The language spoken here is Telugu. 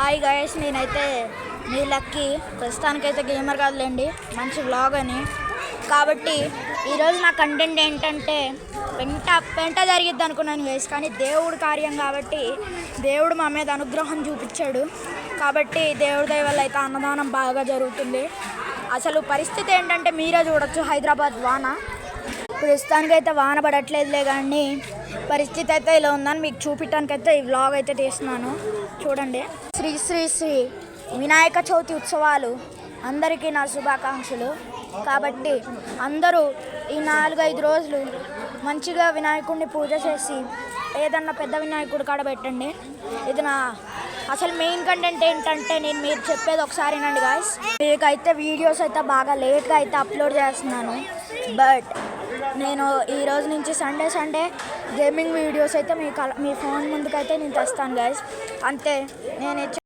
హాయ్ గైస్, నేనైతే మీ లక్కీ. ప్రస్తుతానికైతే గేమర్ కాదులేండి, మంచి వ్లాగ్ అని. కాబట్టి ఈరోజు నా కంటెంట్ ఏంటంటే పెంట జరిగిద్ది అనుకున్నాను గైస్, కానీ దేవుడు కార్యం కాబట్టి దేవుడు మా మీద అనుగ్రహం చూపించాడు. కాబట్టి దేవుడి దయ వల్ల అయితే అన్నదానం బాగా జరుగుతుంది. అసలు పరిస్థితి ఏంటంటే మీరే చూడొచ్చు, హైదరాబాద్ వాన. ప్రస్తుతానికైతే వాన పడట్లేదులే, కానీ పరిస్థితి అయితే ఇలా ఉందని మీకు చూపించడానికైతే ఈ వ్లాగ్ అయితే తీస్తున్నాను. చూడండి. శ్రీ శ్రీ శ్రీ వినాయక చవితి ఉత్సవాలు అందరికీ నా శుభాకాంక్షలు. కాబట్టి అందరూ ఈ 4-5 రోజులు మంచిగా వినాయకుడిని పూజ చేసి ఏదన్నా పెద్ద వినాయకుడు కాడ పెట్టండి. ఇది నా అసలు మెయిన్ కంటెంట్ ఏంటంటే నేను మీరు చెప్పేది ఒకసారి వినండి గాయ్స్. మీకైతే వీడియోస్ అయితే బాగా లేట్గా అయితే అప్లోడ్ చేస్తున్నాను. బట్ నేను ఈ రోజు నుంచి సండే గేమింగ్ వీడియోస్ అయితే మీ ఫోన్ ముందుకైతే నేను తెస్తాను గాయ్స్. అంతే. నేను